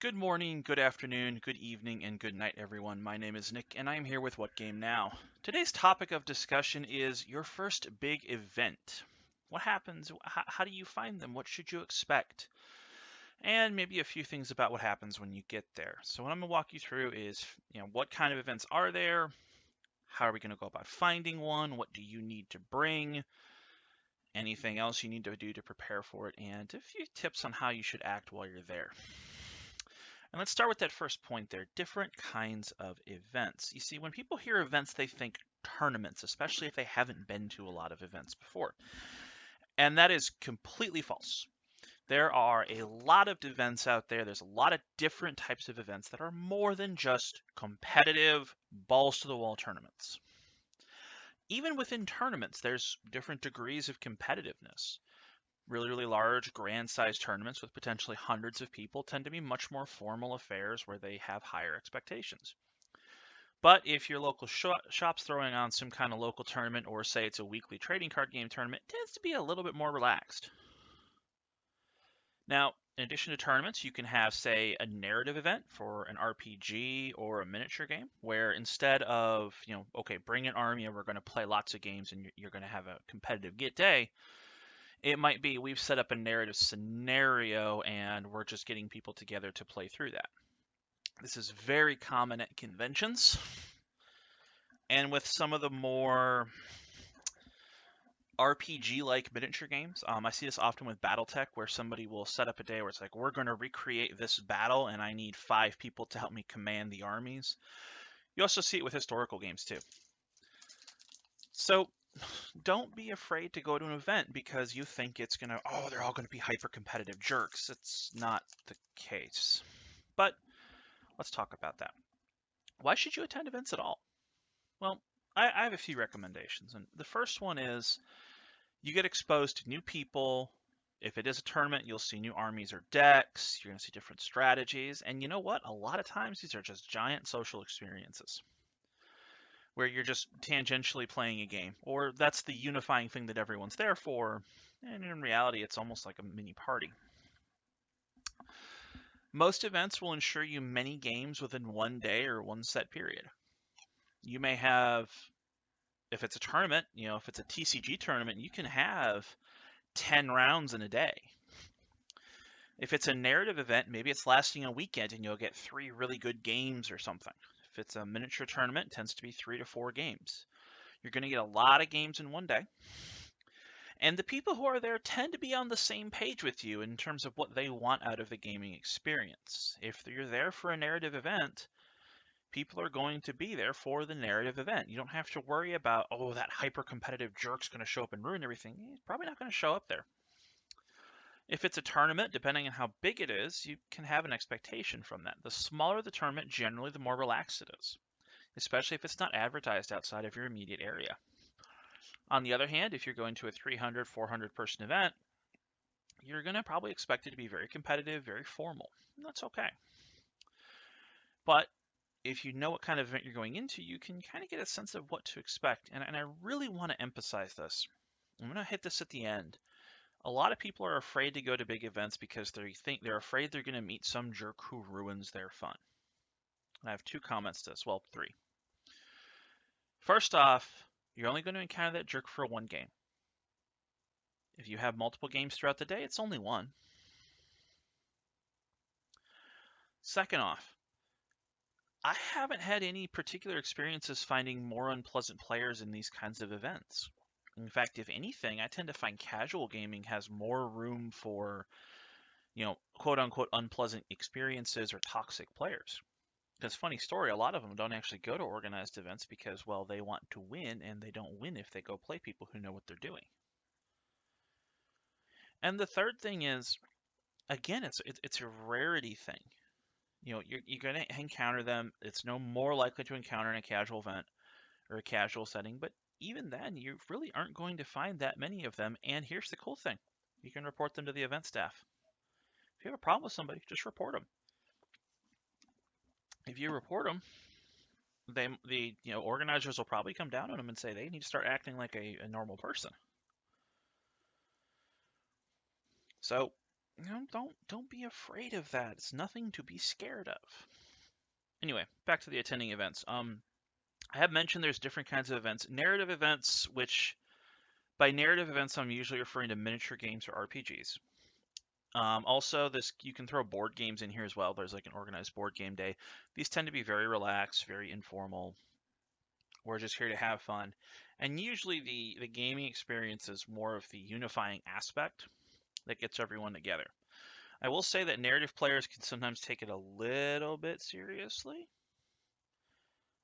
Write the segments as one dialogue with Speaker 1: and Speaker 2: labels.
Speaker 1: Good morning, good afternoon, good evening, and good night, everyone. My name is Nick, and I'm here with What Game Now. Today's topic of discussion is your first big event. What happens? How do you find them? What should you expect? And maybe a few things about what happens when you get there. So what I'm going to walk you through is, what kind of events are there? How are we going to go about finding one? What do you need to bring? Anything else you need to do to prepare for it? And a few tips on how you should act while you're there. And let's start with that first point there, different kinds of events. You see, when people hear events, they think tournaments, especially if they haven't been to a lot of events before. And that is completely false. There are a lot of events out there. There's a lot of different types of events that are more than just competitive, balls to the wall tournaments. Even within tournaments, there's different degrees of competitiveness. Really large, grand-sized tournaments with potentially hundreds of people tend to be much more formal affairs where they have higher expectations. But if your local shop's throwing on some kind of local tournament, or say it's a weekly trading card game tournament, it tends to be a little bit more relaxed. Now, in addition to tournaments, you can have, say, a narrative event for an RPG or a miniature game, where instead of, okay, bring an army and we're going to play lots of games and you're going to have a competitive get day, it might be we've set up a narrative scenario and we're just getting people together to play through that. This is very common at conventions. And with some of the more RPG-like miniature games, I see this often with BattleTech, where somebody will set up a day where it's like, we're going to recreate this battle and I need 5 people to help me command the armies. You also see it with historical games too. So don't be afraid to go to an event because you think it's going to, they're all going to be hyper-competitive jerks. It's not the case. But let's talk about that. Why should you attend events at all? Well, I have a few recommendations. And the first one is you get exposed to new people. If it is a tournament, you'll see new armies or decks. You're going to see different strategies. And you know what? A lot of times these are just giant social experiences where you're just tangentially playing a game, or that's the unifying thing that everyone's there for. And in reality, it's almost like a mini party. Most events will ensure you many games within one day or one set period. You may have, if it's a tournament, if it's a TCG tournament, you can have 10 rounds in a day. If it's a narrative event, maybe it's lasting a weekend and you'll get 3 really good games or something. If it's a miniature tournament, it tends to be 3 to 4 games. You're going to get a lot of games in one day. And the people who are there tend to be on the same page with you in terms of what they want out of the gaming experience. If you're there for a narrative event, people are going to be there for the narrative event. You don't have to worry about, that hyper-competitive jerk's going to show up and ruin everything. He's probably not going to show up there. If it's a tournament, depending on how big it is, you can have an expectation from that. The smaller the tournament, generally, the more relaxed it is, especially if it's not advertised outside of your immediate area. On the other hand, if you're going to a 300, 400 person event, you're going to probably expect it to be very competitive, very formal. And that's okay. But if you know what kind of event you're going into, you can kind of get a sense of what to expect. And I really want to emphasize this. I'm going to hit this at the end. A lot of people are afraid to go to big events because they're afraid they're going to meet some jerk who ruins their fun. I have 2 comments to this. Well, 3. First off, you're only going to encounter that jerk for 1 game. If you have multiple games throughout the day, it's only 1. Second off, I haven't had any particular experiences finding more unpleasant players in these kinds of events. In fact, if anything, I tend to find casual gaming has more room for, quote unquote unpleasant experiences or toxic players. Because funny story, a lot of them don't actually go to organized events because, well, they want to win and they don't win if they go play people who know what they're doing. And the third thing is, again, it's a rarity thing. You're going to encounter them. It's no more likely to encounter in a casual event or a casual setting, but even then, you really aren't going to find that many of them. And here's the cool thing. You can report them to the event staff. If you have a problem with somebody, just report them. If you report them, the organizers will probably come down on them and say they need to start acting like a normal person. So don't be afraid of that. It's nothing to be scared of. Anyway, back to the attending events. I have mentioned there's different kinds of events. Narrative events, which by narrative events I'm usually referring to miniature games or RPGs. Also, you can throw board games in here as well. There's like an organized board game day. These tend to be very relaxed, very informal. We're just here to have fun. And usually the gaming experience is more of the unifying aspect that gets everyone together. I will say that narrative players can sometimes take it a little bit seriously.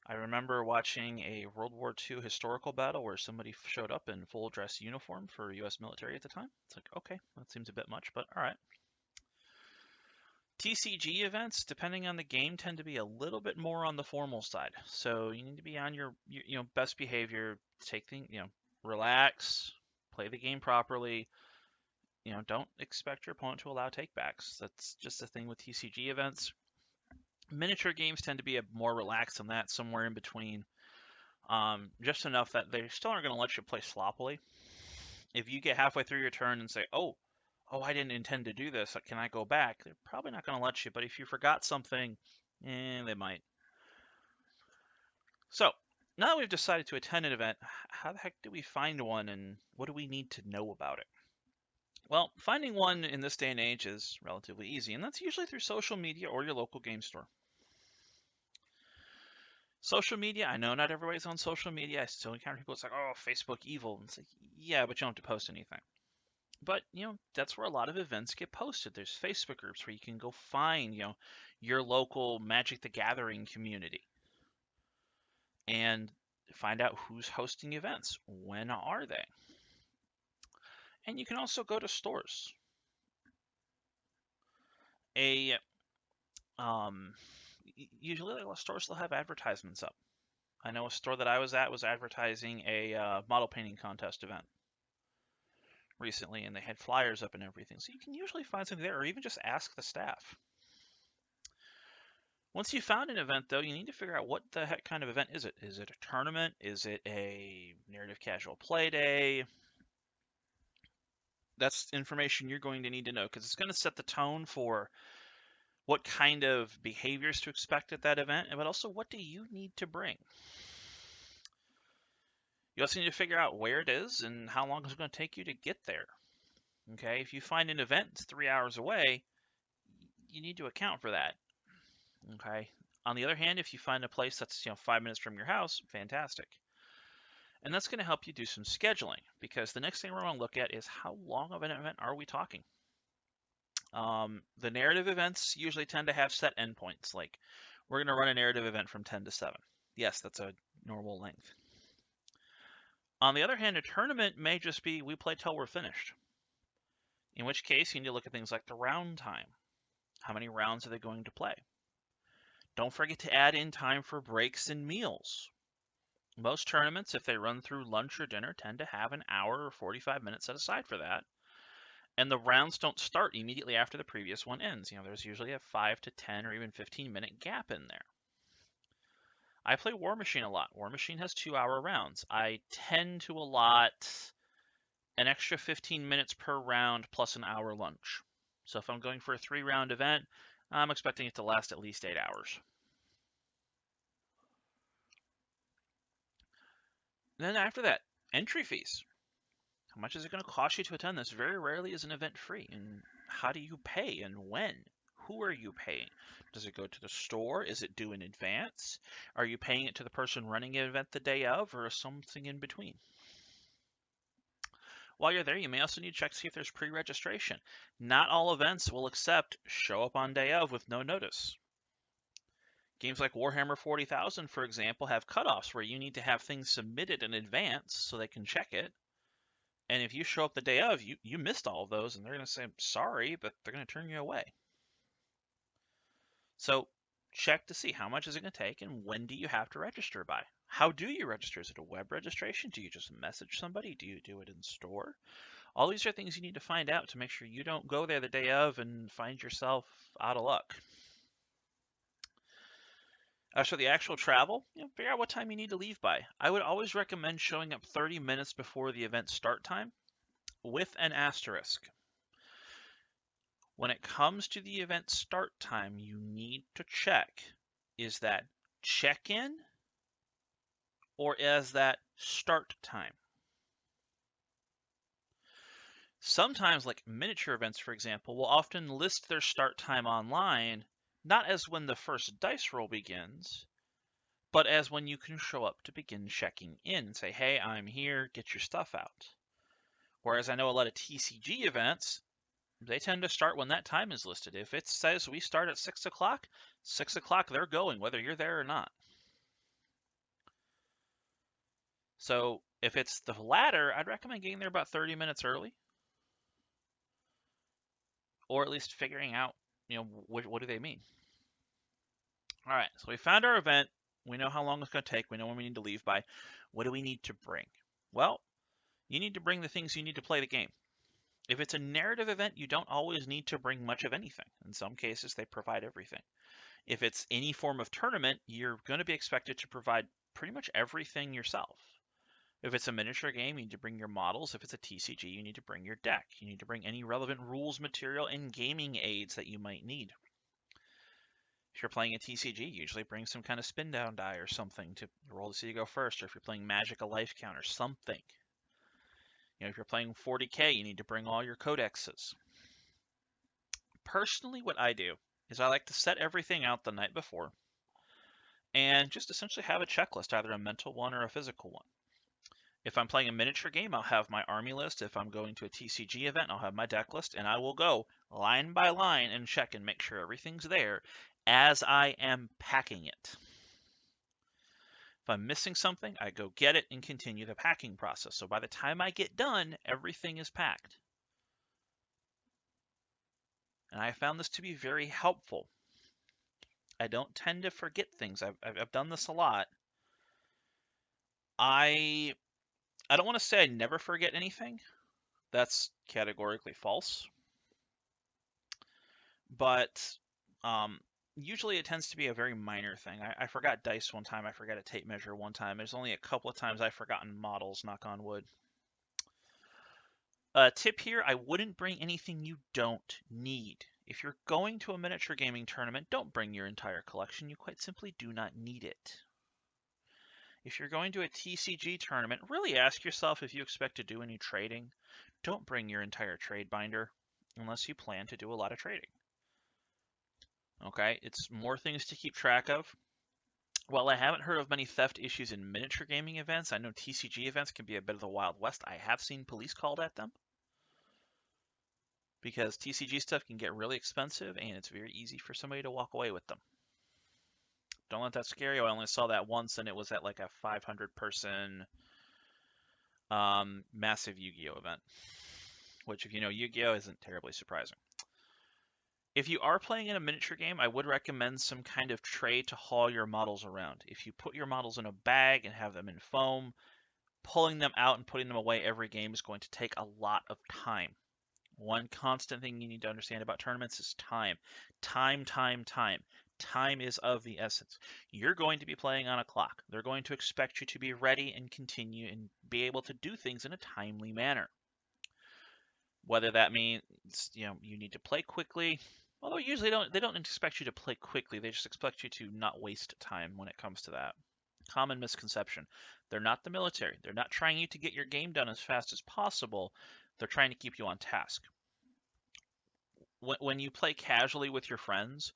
Speaker 1: I remember watching a World War II historical battle where somebody showed up in full dress uniform for U.S. military at the time. It's like, okay, that seems a bit much, but all right. TCG events, depending on the game, tend to be a little bit more on the formal side. So you need to be on your best behavior, take things, relax, play the game properly. Don't expect your opponent to allow takebacks. That's just the thing with TCG events. Miniature games tend to be more relaxed than that, somewhere in between. Just enough that they still aren't going to let you play sloppily. If you get halfway through your turn and say, oh, I didn't intend to do this, can I go back? They're probably not going to let you, but if you forgot something, they might. So, now that we've decided to attend an event, how the heck do we find one and what do we need to know about it? Well, finding one in this day and age is relatively easy, and that's usually through social media or your local game store. Social media, I know not everybody's on social media. I still encounter people that's like, oh, Facebook evil. And it's like, yeah, but you don't have to post anything. But, that's where a lot of events get posted. There's Facebook groups where you can go find, your local Magic the Gathering community and find out who's hosting events. When are they? And you can also go to stores. Usually a lot of stores still have advertisements up. I know a store that I was at was advertising a model painting contest event recently, and they had flyers up and everything. So you can usually find something there, or even just ask the staff. Once you found an event, though, you need to figure out what the heck kind of event is it. Is it a tournament? Is it a narrative casual play day? That's information you're going to need to know because it's going to set the tone for what kind of behaviors to expect at that event, but also what do you need to bring. You also need to figure out where it is and how long it's going to take you to get there. Okay, if you find an event that's 3 hours away, you need to account for that. Okay. On the other hand, if you find a place that's 5 minutes from your house, fantastic. And that's going to help you do some scheduling because the next thing we're going to look at is how long of an event are we talking. The narrative events usually tend to have set endpoints, like we're going to run a narrative event from 10 to 7. Yes, that's a normal length. On the other hand, a tournament may just be we play till we're finished. In which case, you need to look at things like the round time. How many rounds are they going to play? Don't forget to add in time for breaks and meals. Most tournaments, if they run through lunch or dinner, tend to have an hour or 45 minutes set aside for that. And the rounds don't start immediately after the previous one ends. There's usually a 5 to 10 or even 15-minute gap in there. I play Warmachine a lot. Warmachine has 2-hour rounds. I tend to allot an extra 15 minutes per round plus an hour lunch. So if I'm going for a 3-round event, I'm expecting it to last at least 8 hours. Then after that, entry fees. How much is it going to cost you to attend this? Very rarely is an event free. And how do you pay and when? Who are you paying? Does it go to the store? Is it due in advance? Are you paying it to the person running an event the day of or something in between? While you're there, you may also need to check to see if there's pre-registration. Not all events will accept show up on day of with no notice. Games like Warhammer 40,000, for example, have cutoffs where you need to have things submitted in advance so they can check it. And if you show up the day of, you missed all of those, and they're going to say, sorry, but they're going to turn you away. So check to see how much is it going to take and when do you have to register by. How do you register? Is it a web registration? Do you just message somebody? Do you do it in store? All these are things you need to find out to make sure you don't go there the day of and find yourself out of luck. As for the actual travel, figure out what time you need to leave by. I would always recommend showing up 30 minutes before the event start time with an asterisk. When it comes to the event start time, you need to check, is that check-in or is that start time? Sometimes, like miniature events, for example, will often list their start time online, not as when the first dice roll begins, but as when you can show up to begin checking in and say, hey, I'm here, get your stuff out. Whereas I know a lot of TCG events, they tend to start when that time is listed. If it says we start at 6 o'clock, 6 o'clock they're going, whether you're there or not. So if it's the latter, I'd recommend getting there about 30 minutes early, or at least figuring out, what do they mean? All right, so we found our event. We know how long it's going to take. We know when we need to leave by. What do we need to bring? Well, you need to bring the things you need to play the game. If it's a narrative event, you don't always need to bring much of anything. In some cases, they provide everything. If it's any form of tournament, you're going to be expected to provide pretty much everything yourself. If it's a miniature game, you need to bring your models. If it's a TCG, you need to bring your deck. You need to bring any relevant rules material and gaming aids that you might need. If you're playing a TCG, usually bring some kind of spin down die or something to roll to see you go first. Or if you're playing Magic, a life count or something. If you're playing 40K, you need to bring all your codexes. Personally, what I do is I like to set everything out the night before and just essentially have a checklist, either a mental one or a physical one. If I'm playing a miniature game, I'll have my army list. If I'm going to a TCG event, I'll have my deck list, and I will go line by line and check and make sure everything's there as I am packing it. If I'm missing something, I go get it and continue the packing process. So by the time I get done, everything is packed. And I found this to be very helpful. I don't tend to forget things. I've done this a lot. I don't want to say I never forget anything. That's categorically false. But usually it tends to be a very minor thing. I forgot dice one time. I forgot a tape measure one time. There's only a couple of times I've forgotten models, knock on wood. Tip here, I wouldn't bring anything you don't need. If you're going to a miniature gaming tournament, don't bring your entire collection. You quite simply do not need it. If you're going to a TCG tournament, really ask yourself if you expect to do any trading. Don't bring your entire trade binder unless you plan to do a lot of trading. Okay, it's more things to keep track of. While I haven't heard of many theft issues in miniature gaming events, I know TCG events can be a bit of the Wild West. I have seen police called at them because TCG stuff can get really expensive and it's very easy for somebody to walk away with them. Don't let that scare you. I only saw that once and it was at like a 500-person massive Yu-Gi-Oh event, which if you know Yu-Gi-Oh isn't terribly surprising. If you are playing in a miniature game, I would recommend some kind of tray to haul your models around. If you put your models in a bag and have them in foam, pulling them out and putting them away every game is going to take a lot of time. One constant thing you need to understand about tournaments is time. Time. Time is of the essence. You're going to be playing on a clock. They're going to expect you to be ready and continue and be able to do things in a timely manner. Whether that means, you need to play quickly, although usually they don't expect you to play quickly. They just expect you to not waste time when it comes to that. Common misconception. They're not the military. They're not trying you to get your game done as fast as possible. They're trying to keep you on task. When you play casually with your friends,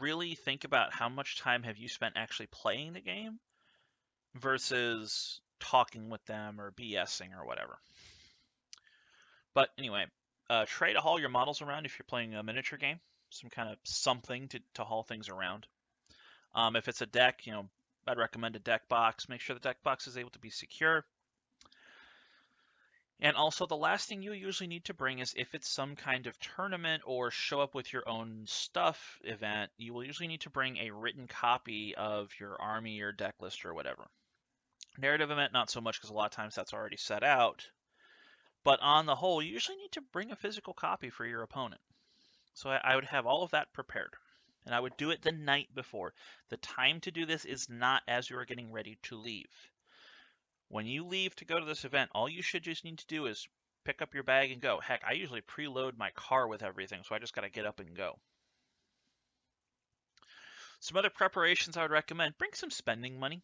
Speaker 1: really think about how much time have you spent actually playing the game versus talking with them or BSing or whatever. But anyway, try to haul your models around if you're playing a miniature game. Some kind of something to haul things around. If it's a deck, I'd recommend a deck box. Make sure the deck box is able to be secure. And also the last thing you usually need to bring is if it's some kind of tournament or show up with your own stuff event, you will usually need to bring a written copy of your army or deck list or whatever. Narrative event, not so much because a lot of times that's already set out. But on the whole, you usually need to bring a physical copy for your opponent. So I would have all of that prepared. And I would do it the night before. The time to do this is not as you are getting ready to leave. When you leave to go to this event, all you should just need to do is pick up your bag and go. Heck, I usually preload my car with everything, so I just got to get up and go. Some other preparations I would recommend: bring some spending money.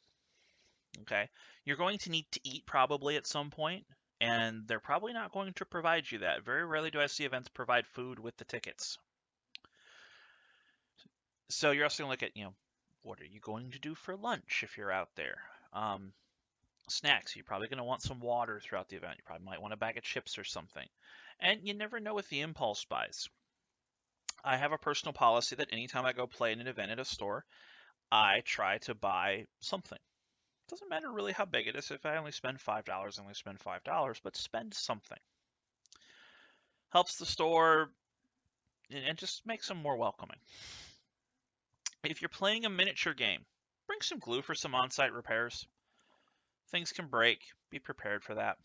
Speaker 1: Okay, you're going to need to eat probably at some point, and they're probably not going to provide you that. Very rarely do I see events provide food with the tickets. So you're also going to look at, what are you going to do for lunch if you're out there? Snacks, you're probably going to want some water throughout the event. You probably might want a bag of chips or something. And you never know with the impulse buys. I have a personal policy that anytime I go play in an event at a store, I try to buy something. Doesn't matter really how big it is. If I only spend $5, I only spend $5, but spend something. Helps the store and just makes them more welcoming. If you're playing a miniature game, bring some glue for some on-site repairs. Things can break. Be prepared for that.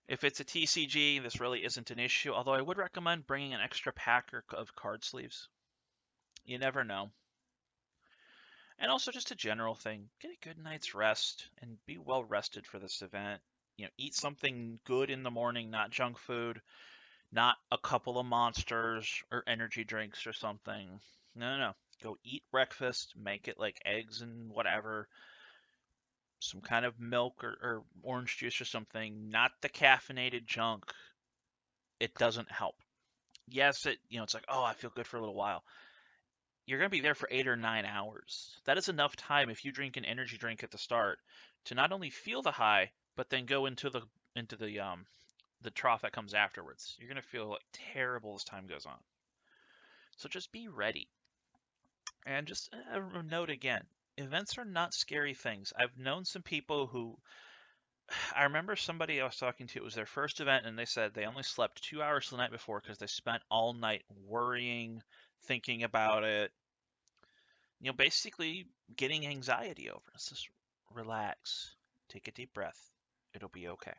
Speaker 1: If it's a TCG, this really isn't an issue, although I would recommend bringing an extra pack of card sleeves. You never know. And also just a general thing, get a good night's rest and be well rested for this event. Eat something good in the morning, not junk food, not a couple of Monsters or energy drinks or something. No. Go eat breakfast, make it like eggs and whatever, some kind of milk or orange juice or something, not the caffeinated junk. It doesn't help. Yes, it's like, oh, I feel good for a little while. You're going to be there for 8 or 9 hours. That is enough time if you drink an energy drink at the start to not only feel the high, but then go into the trough that comes afterwards. You're going to feel like terrible as time goes on. So just be ready. And just a note again, events are not scary things. I've known some people who, I remember somebody I was talking to, it was their first event, and they said they only slept 2 hours the night before because they spent all night worrying, thinking about it, basically getting anxiety over. It's just relax, take a deep breath. It'll be okay.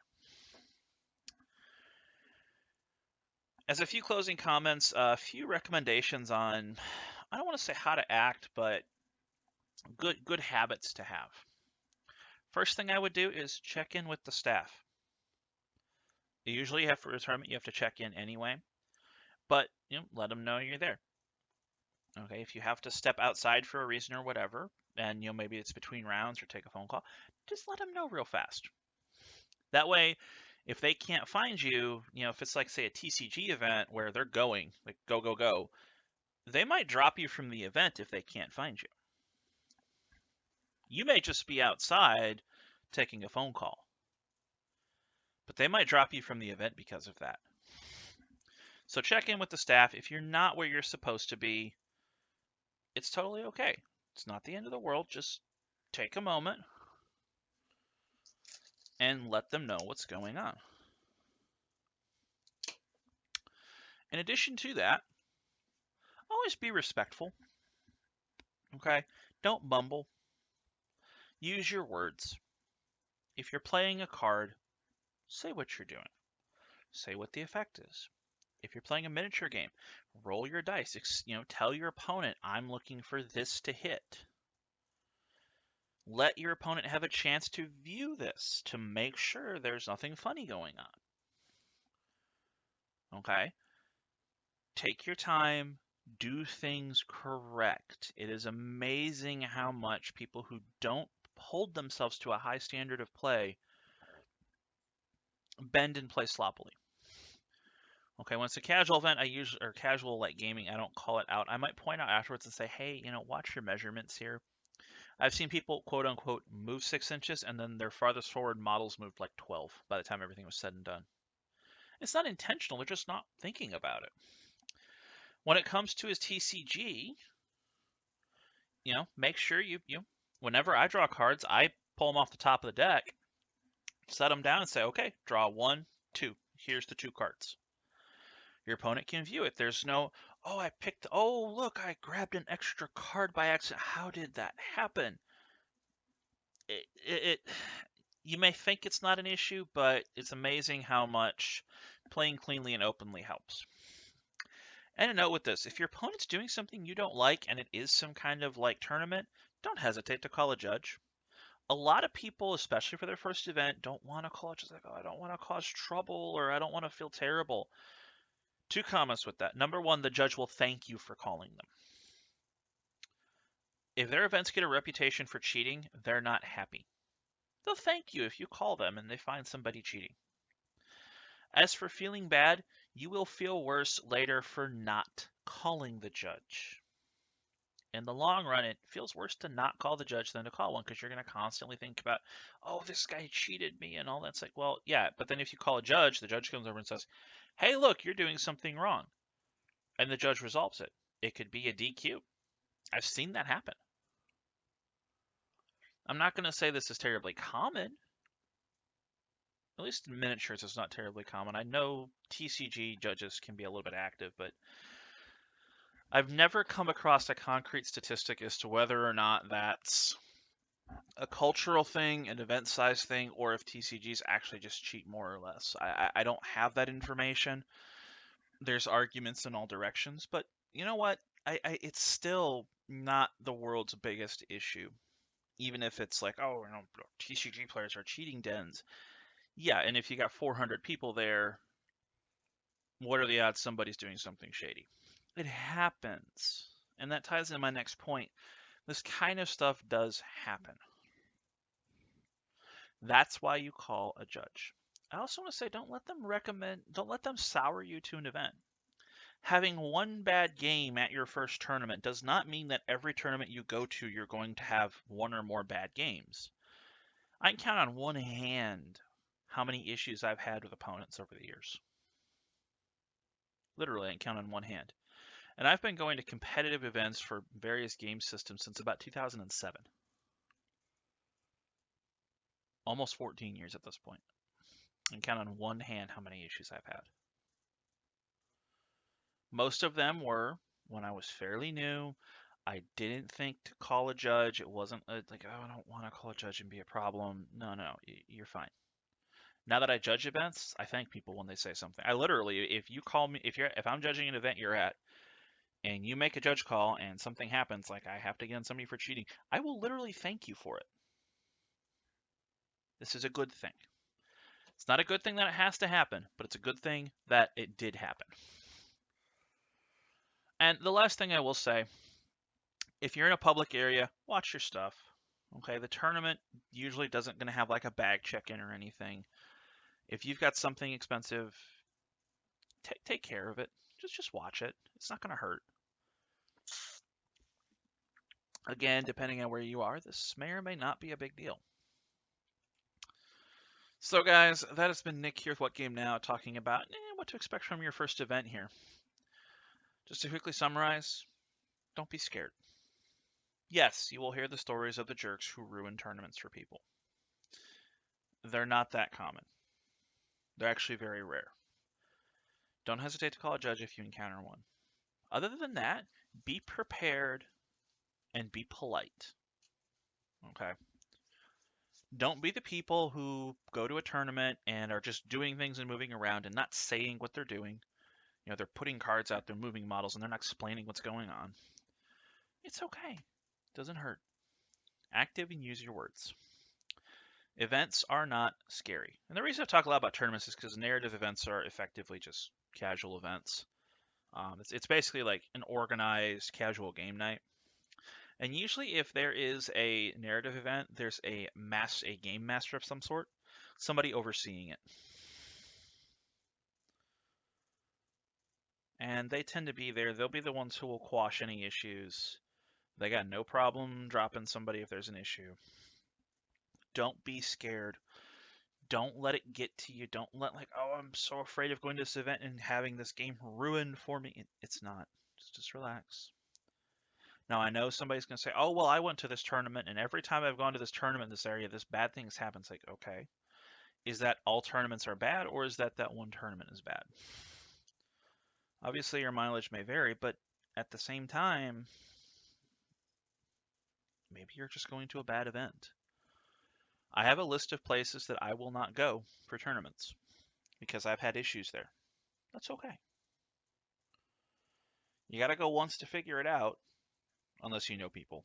Speaker 1: As a few closing comments, a few recommendations on, I don't want to say how to act, but good habits to have. First thing I would do is check in with the staff. Usually, for a tournament, you have to check in anyway, but let them know you're there. Okay, if you have to step outside for a reason or whatever, and maybe it's between rounds or take a phone call, just let them know real fast. That way, if they can't find you, if it's like, say, a TCG event where they're going, like go, they might drop you from the event if they can't find you. You may just be outside taking a phone call, but they might drop you from the event because of that. So check in with the staff. If you're not where you're supposed to be, it's totally okay. It's not the end of the world. Just take a moment and let them know what's going on. In addition to that, always be respectful. Okay? Don't mumble. Use your words. If you're playing a card, say what you're doing. Say what the effect is. If you're playing a miniature game, roll your dice. Tell your opponent, I'm looking for this to hit. Let your opponent have a chance to view this to make sure there's nothing funny going on. Okay? Take your time. Do things correct. It is amazing how much people who don't hold themselves to a high standard of play bend and play sloppily. Okay, when it's a casual event, or casual like gaming, I don't call it out. I might point out afterwards and say, hey, watch your measurements here. I've seen people, quote unquote, move 6 inches, and then their farthest forward models moved like 12 by the time everything was said and done. It's not intentional, they're just not thinking about it. When it comes to his TCG, make sure you whenever I draw cards, I pull them off the top of the deck, set them down, and say, okay, draw 1, 2. Here's the 2 cards. Your opponent can view it. There's no, oh, look, I grabbed an extra card by accident. How did that happen? You may think it's not an issue, but it's amazing how much playing cleanly and openly helps. And a note with this, if your opponent's doing something you don't like and it is some kind of like tournament, don't hesitate to call a judge. A lot of people, especially for their first event, don't want to call it, just like, oh, I don't want to cause trouble or I don't want to feel terrible. Two comments with that. Number one, the judge will thank you for calling them. If their events get a reputation for cheating, they're not happy. They'll thank you if you call them and they find somebody cheating. As for feeling bad, you will feel worse later for not calling the judge. In the long run, it feels worse to not call the judge than to call one because you're going to constantly think about, oh, this guy cheated me and all that. It's like, well, yeah, but then if you call a judge, the judge comes over and says, hey, look, you're doing something wrong. And the judge resolves it. It could be a DQ. I've seen that happen. I'm not going to say this is terribly common. At least in miniatures, it's not terribly common. I know TCG judges can be a little bit active, but I've never come across a concrete statistic as to whether or not that's a cultural thing, an event size thing, or if TCGs actually just cheat more or less. I don't have that information. There's arguments in all directions, but you know what? It's still not the world's biggest issue. Even if it's like, oh, you know, TCG players are cheating dens. Yeah, and if you got 400 people there, what are the odds somebody's doing something shady? It happens. And that ties into my next point. This kind of stuff does happen. That's why you call a judge. I also want to say don't let them sour you to an event. Having one bad game at your first tournament does not mean that every tournament you go to you're going to have one or more bad games. I can count on one hand how many issues I've had with opponents over the years. Literally, I can count on one hand. And I've been going to competitive events for various game systems since about 2007. Almost 14 years at this point. I can count on one hand how many issues I've had. Most of them were when I was fairly new. I didn't think to call a judge. It wasn't like, oh, I don't want to call a judge and be a problem. No, you're fine. Now that I judge events, I thank people when they say something. I literally, if you call me, if I'm judging an event you're at, and you make a judge call and something happens, like I have to get on somebody for cheating, I will literally thank you for it. This is a good thing. It's not a good thing that it has to happen, but it's a good thing that it did happen. And the last thing I will say, if you're in a public area, watch your stuff. Okay, the tournament usually doesn't going to have like a bag check-in or anything. If you've got something expensive, take care of it. Just watch it. It's not going to hurt. Again, depending on where you are, this may or may not be a big deal. So guys, that has been Nick here with What Game Now, talking about what to expect from your first event here. Just to quickly summarize, don't be scared. Yes, you will hear the stories of the jerks who ruin tournaments for people. They're not that common. They're actually very rare. Don't hesitate to call a judge if you encounter one. Other than that, be prepared and be polite. Okay? Don't be the people who go to a tournament and are just doing things and moving around and not saying what they're doing. You know, they're putting cards out, they're moving models, and they're not explaining what's going on. It's okay. It doesn't hurt. Active and use your words. Events are not scary. And the reason I talk a lot about tournaments is because narrative events are effectively just casual events. It's basically like an organized casual game night. And usually if there is a narrative event, there's a game master of some sort, somebody overseeing it. And they tend to be there. They'll be the ones who will quash any issues. They got no problem dropping somebody if there's an issue. Don't be scared. Don't let it get to you. Don't let like, oh, I'm so afraid of going to this event and having this game ruined for me. It's not. Just relax. Now, I know somebody's going to say, oh, well, I went to this tournament, and every time I've gone to this tournament in this area, this bad things happen. It's like, okay. Is that all tournaments are bad, or is that one tournament is bad? Obviously, your mileage may vary, but at the same time, maybe you're just going to a bad event. I have a list of places that I will not go for tournaments because I've had issues there. That's okay. You got to go once to figure it out, unless you know people.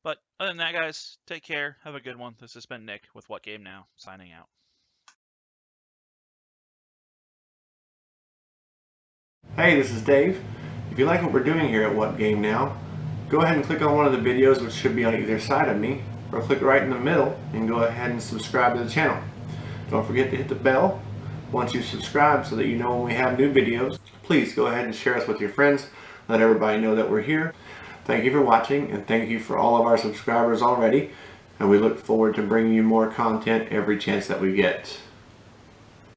Speaker 1: But other than that, guys, take care. Have a good one. This has been Nick with What Game Now, signing out.
Speaker 2: Hey, this is Dave. If you like what we're doing here at What Game Now, go ahead and click on one of the videos which should be on either side of me, or click right in the middle and go ahead and subscribe to the channel. Don't forget to hit the bell once you subscribe so that you know when we have new videos. Please go ahead and share us with your friends. Let everybody know that we're here. Thank you for watching, and thank you for all of our subscribers already. And we look forward to bringing you more content every chance that we get.